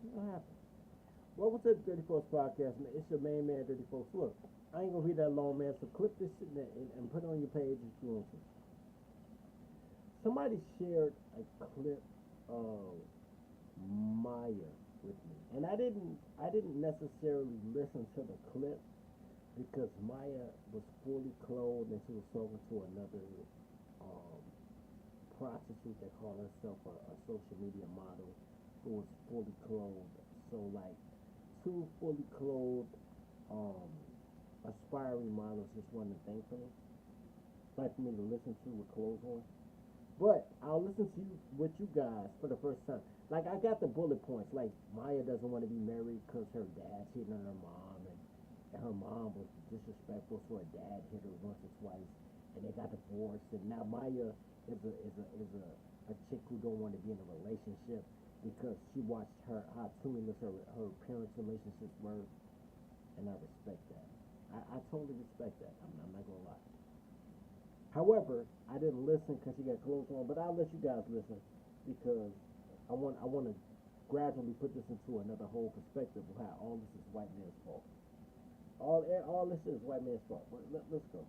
What happened? Welcome to the 34th podcast, man. It's your main man, 34th. Look, I ain't gonna read that long, man. So clip this shit and put it on your page if you want to. Somebody shared a clip of Maya with me, and I didn't necessarily listen to the clip because Maya was fully clothed and she was talking to another um, prostitute that called herself a social media model who was fully clothed. So like two fully clothed um, aspiring models just wasn't a thing for me. Like for me to listen to with clothes on. But I'll listen to you with you guys for the first time. Like I got the bullet points. Like Maya doesn't want to be married because her dad cheated on her mom, and her mom was disrespectful, so her dad hit her once or twice, and they got divorced. And now Maya is a chick who don't want to be in a relationship because she watched her how tumultuous her parents' relationships were, and I respect that. I totally respect that. I'm not gonna lie. However, I didn't listen because she got clothes on, but I'll let you guys listen because I want to gradually put this into another whole perspective of how all this is white man's fault. All this is white man's fault. But let's go.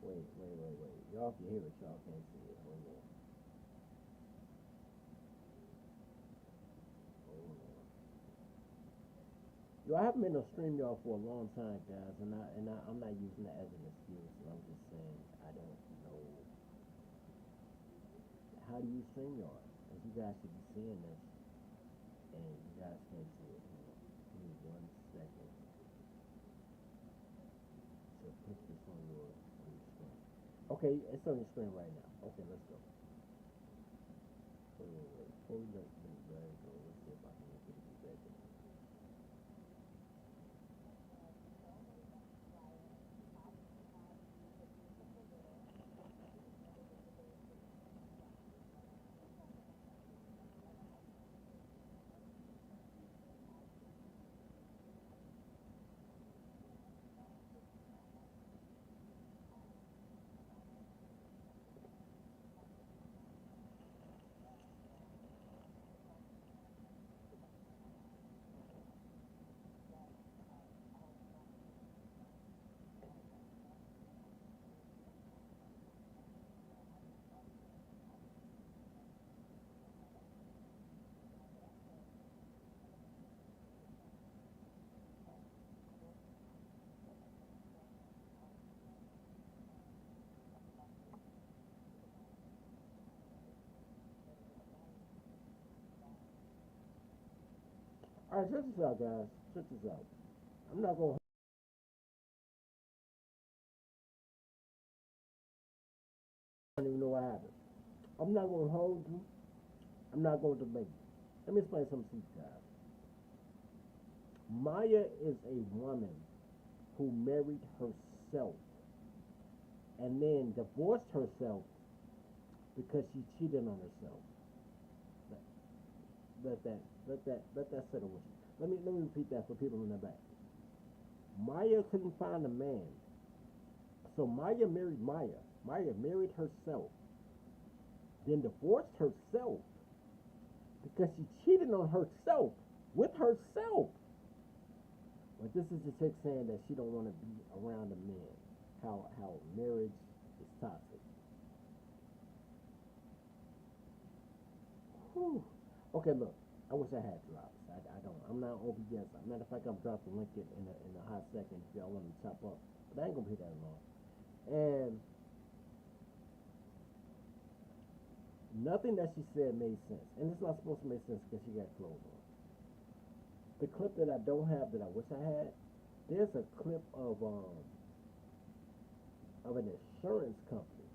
Wait. Y'all can hear it. Y'all can't see it. Hold on. Hold on. Yo, I haven't been on stream y'all for a long time, guys, I'm not using that as an excuse. I'm just saying I don't know how do you stream y'all, and you guys should be seeing this, and you guys can't see it. Hold on. Give me 1 second to put this on your screen. Okay, it's on your screen right now. Okay, let's go. Wait. Before we let it go, let's see if I can make it a second. All right, check this out, guys. Check this out. I'm not gonna. I don't even know what happened. I'm not gonna hold you. I'm not gonna debate you. Let me explain something to you guys. Maya is a woman who married herself and then divorced herself because she cheated on herself. Let, let that settle with you. Let me repeat that for people in the back. Maya couldn't find a man, so Maya married Maya. Maya married herself, then divorced herself because she cheated on herself with herself. But this is the chick saying that she don't want to be around a man. How marriage is toxic. Whew. Okay, look. I wish I had drops. I don't. I'm not OBS. Matter of fact, I'll drop the link in a hot second if y'all want to chop up. But I ain't gonna be that long. And nothing that she said made sense. And it's not supposed to make sense because she got clothes on. The clip that I don't have that I wish I had, there's a clip of an insurance company,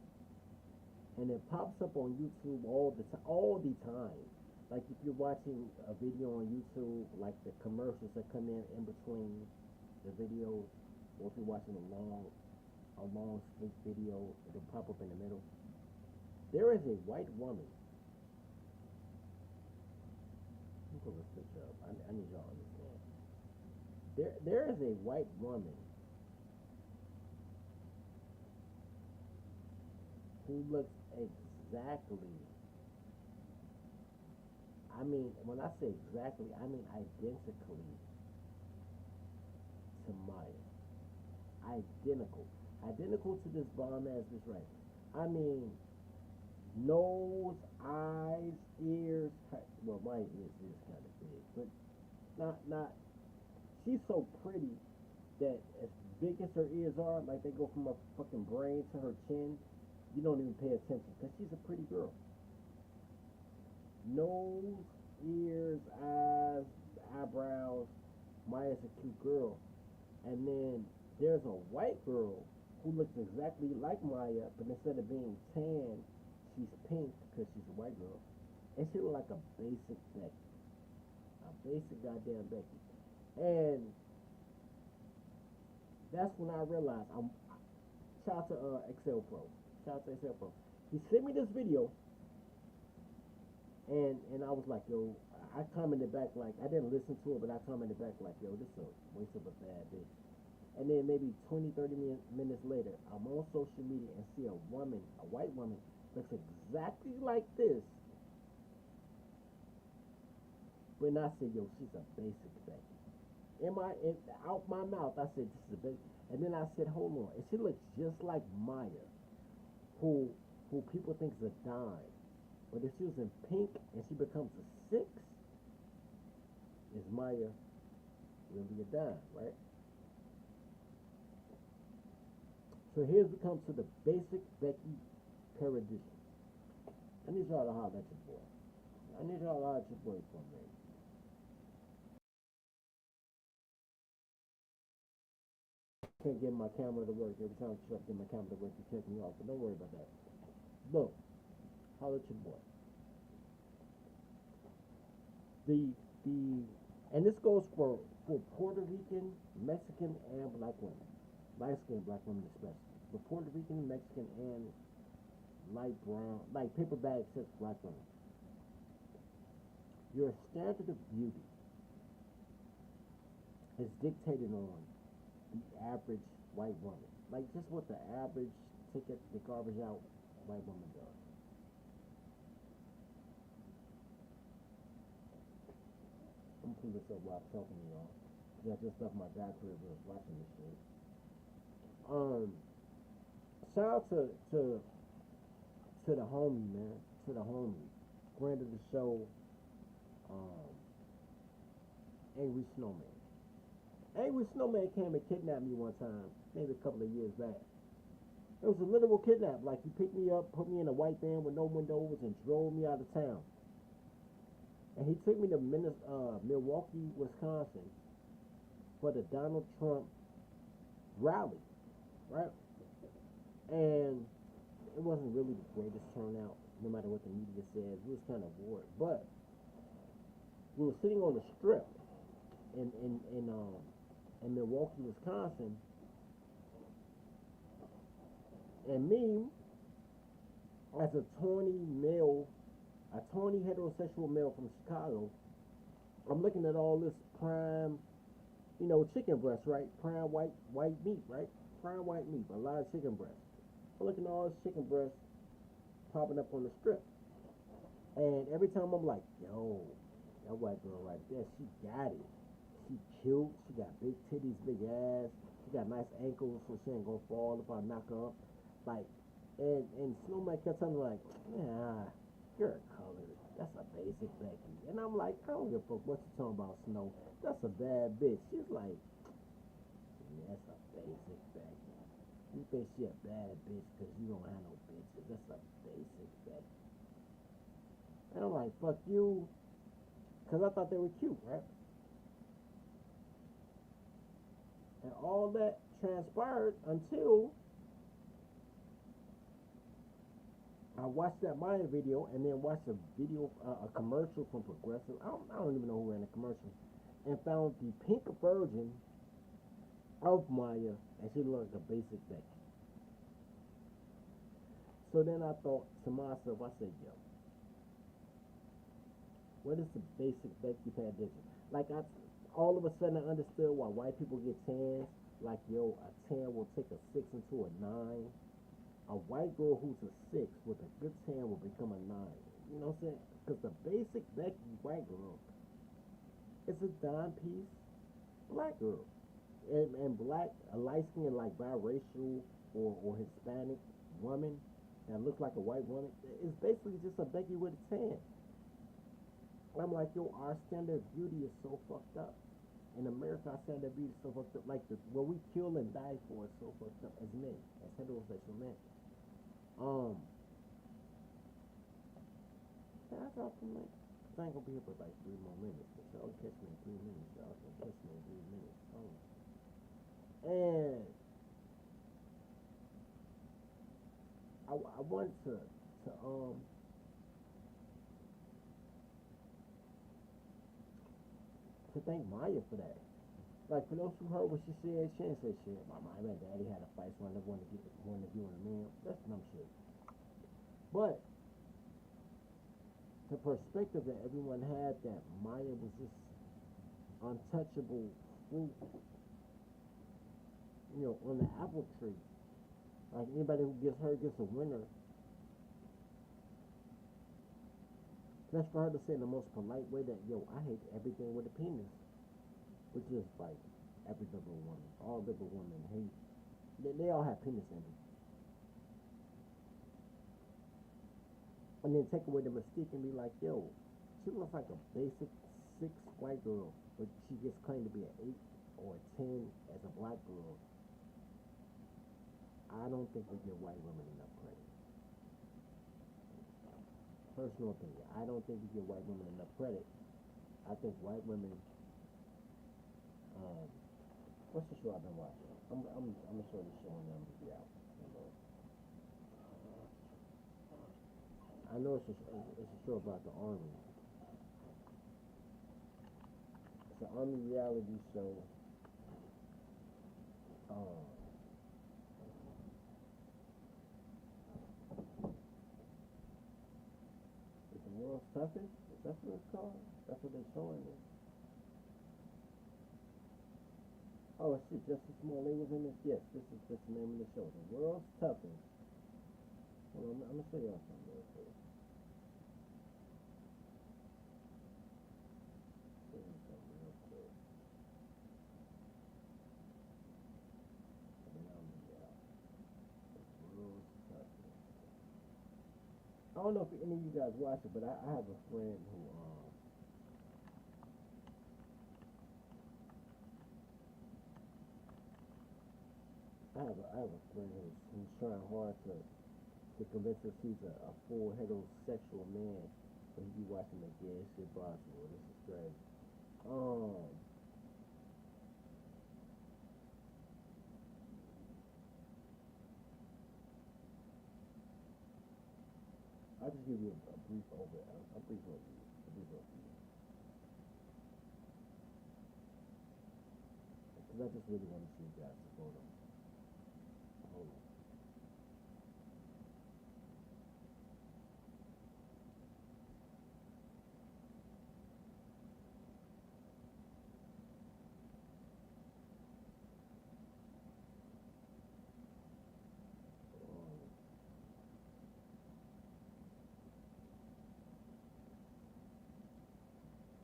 and it pops up on YouTube all the time. Like if you're watching a video on YouTube, like the commercials that come in between the videos, or if you're watching a long skate video, it'll pop up in the middle. There is a white woman. Let me pull this picture up. I need y'all to understand. There is a white woman who looks exactly, I mean, when I say exactly, I mean identically to Maya. Identical. Identical to this bomb ass bitch right. I mean, nose, eyes, ears. Well, my ears is kind of big, but not. She's so pretty that as big as her ears are, like they go from her fucking brain to her chin, you don't even pay attention because she's a pretty girl. Nose, ears, eyes, eyebrows. Maya's a cute girl. And then there's a white girl who looks exactly like Maya, but instead of being tan, she's pink because she's a white girl. And she look like a basic Becky. A basic goddamn Becky. And that's when I realized I'm shout out to Excel Pro. Shout out to Excel Pro. He sent me this video and I was like, yo, I commented back like I didn't listen to it, but I commented back like, yo, this is a waste of a bad bitch. And then maybe 20, 30 minutes later, I'm on social media and see a woman, a white woman, looks exactly like this. But I said, yo, she's a basic Becky. Out my mouth, I said, this is a basic. And then I said, hold on. And she looks just like Maya, who who people think is a dime. But if she was in pink and she becomes a six, is Maya really a dime, right? So here's we come to the basic Becky paradiddle. I need y'all to holler at your boy. I need y'all to holler at your boy for a minute. Can't get my camera to work. Every time I try to get my camera to work, you check me off. But don't worry about that. Look, holler at your boy. The and this goes for Puerto Rican, Mexican, and black women. Light skinned black women especially. But Puerto Rican, Mexican, and light brown, like paper bag says black women. Your standard of beauty is dictated on the average white woman. Like just what the average take it the garbage out white woman does. I'm gonna pull this up while I'm talking to y'all. Cause I just left my dad crib and was watching this shit. Um, shout out to the homie, man. To the homie. Friend of the show, um, Angry Snowman. Angry Snowman came and kidnapped me one time, maybe a couple of years back. It was a literal kidnap. Like he picked me up, put me in a white van with no windows, and drove me out of town. And he took me to Milwaukee, Wisconsin, for the Donald Trump rally, right? And it wasn't really the greatest turnout, no matter what the media says. It was kind of bored, but we were sitting on the strip in Milwaukee, Wisconsin, and me as a tawny heterosexual male from Chicago, I'm looking at all this prime, chicken breast, right? Prime white meat, right? Prime white meat, a lot of chicken breast. I'm looking at all this chicken breast popping up on the strip. And every time I'm like, yo, that white girl right there, she got it. She cute. She got big titties, big ass. She got nice ankles, so she ain't gonna fall if I knock her up. Like, and Snowman kept telling me like, nah, you're colored. That's a basic Becky. And I'm like, I don't give a fuck what you talking about, Snow. That's a bad bitch. She's like, yeah, that's a basic Becky. You think she a bad bitch because you don't have no bitches. That's a basic Becky. And I'm like, fuck you. Because I thought they were cute, right? And all that transpired until I watched that Maya video and then watched a video, a commercial from Progressive. I don't even know who ran the commercial. And found the pink version of Maya and she looked like a basic Becky. So then I thought to myself, I said, yo, what is the basic Becky tradition? Like all of a sudden I understood why white people get tans. Like yo, a tan will take a 6 into a 9. A white girl who's a 6 with a good tan will become a nine. You know what I'm saying? Because the basic Becky white girl is a dime piece black girl. And black, a light skinned, like biracial or Hispanic woman that looks like a white woman is basically just a Becky with a tan. I'm like, yo, our standard of beauty is so fucked up. In America, our standard of beauty is so fucked up. Like, what we kill and die for is so fucked up as men, as heterosexual men. Um, can I drop some like, I ain't gonna be here for like 3 more minutes. But y'all catch me in 3 minutes. Y'all can catch me in 3 minutes. Oh. And I wanted to thank Maya for that. Like for those who heard what she didn't say shit. My mom and daddy had a fight, so I never wanted to be on a man. That's dumb shit. But the perspective that everyone had that Maya was this untouchable fruit, on the apple tree. Like anybody who gets her gets a winner. That's for her to say in the most polite way that, yo, I hate everything with a penis. Which is like every liberal woman. All liberal women hate. They all have penis envy. And then take away the mystique and be like, yo, she looks like a basic 6 white girl, but she gets claimed to be an 8 or a 10 as a black girl. I don't think we give white women enough credit. Personal opinion. I don't think we give white women enough credit. I think white women. What's the show I've been watching? I'm gonna show this show and then I'm gonna be out. I know it's a show about the army. It's an army reality show. Is the world's toughest? That's what it's called. That's what they're showing it. Oh shit, Justice Smollett was in this. Yes, this is the name of the show. The world's toughest. Well, I'm gonna show y'all something real quick. Show you something real quick. And then I'll be out. The world's toughest. I don't know if any of you guys watch it, but I have a friend who I have a friend who's trying hard to convince us he's a full heterosexual man, but he be watching the gay shit possible. This is crazy. I'll just give you a brief overview. A brief overview. Because I just really want to see you guys support him. Hold on.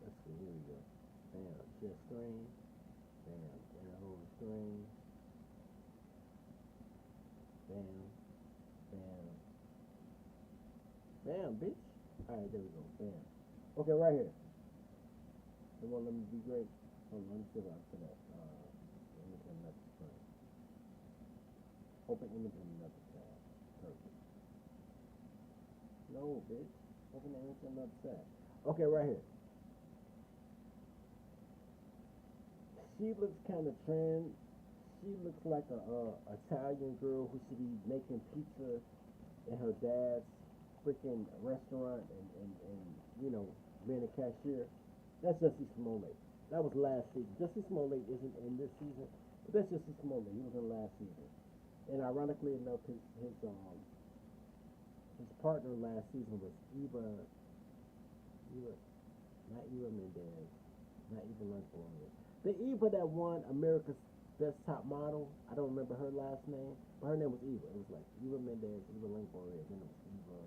Let's see, here we go. Bam, share screen. Bam, enter whole screen. Bam, bam, bam, bitch. Alright, there we go. Bam. Okay, right here. It won't let me be great. Hold on, let me see if I can that. Image in another screen. Open image in another tab. Perfect. No, bitch. Open the image in another tab. Okay, right here. She looks kind of trans. She looks like a Italian girl who should be making pizza in her dad's freaking restaurant and being a cashier. That's Jussie Smollett. That was last season. Jussie Smollett isn't in this season, but that's Jussie Smollett. He was in last season. And ironically enough, his partner last season was not Eva Mendes, not Eva Longoria. The Eva that won America's Best Top Model. I don't remember her last name, but her name was Eva. It was like Eva Mendes, Eva Longoria, then it was Eva.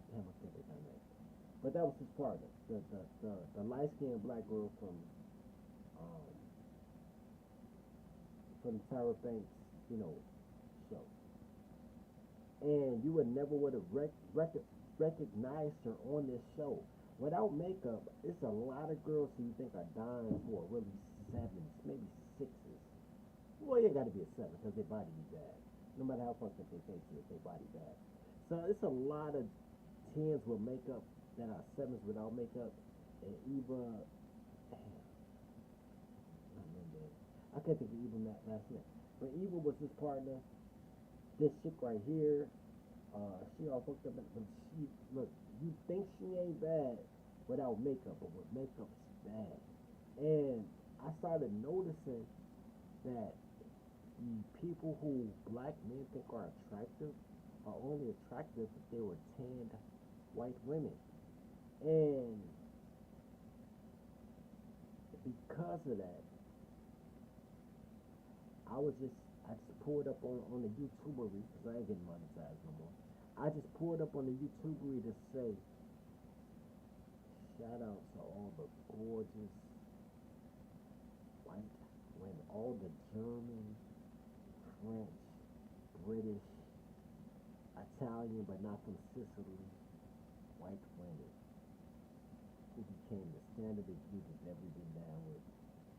They have a But that was his partner, the light skinned black girl um, from the Tyra Banks, you know, show. And you would never would have recognized her on this show. Without makeup, it's a lot of girls who you think are dying for really sevens, maybe sixes. Well, you gotta be a seven because their body be bad. No matter how fucked up they face is, their body bad. So it's a lot of tens with makeup that are sevens without makeup. And Eva, damn, I remember. I can't think of Eva last name. But Eva was his partner. This chick right here, she all fucked up, but she look. You think she ain't bad without makeup, but with makeup, she's bad. And I started noticing that the people who black men think are attractive are only attractive if they were tanned white women. And because of that, I just pulled up on the YouTubery because I ain't getting monetized no more. I just pulled up on the YouTubery to say shout out to all the gorgeous white women, all the German, French, British, Italian, but not from Sicily, white women who became the standard of beauty that we've been down with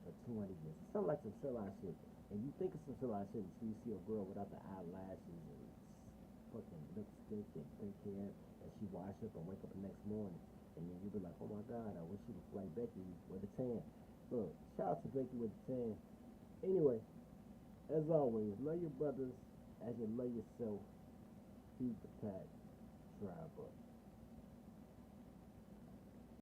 for 200 years. It sounds like some civilized shit. And you think it's some civilized shit until you see a girl without the eyelashes and fucking lipstick and thick hair, and she wash up and wake up the next morning. And then you be like, oh my God, I wish she was like Becky with a tan. Look, shout out to Becky with a tan. Anyway, as always, love your brothers as you love yourself. Keep the pack, drive up.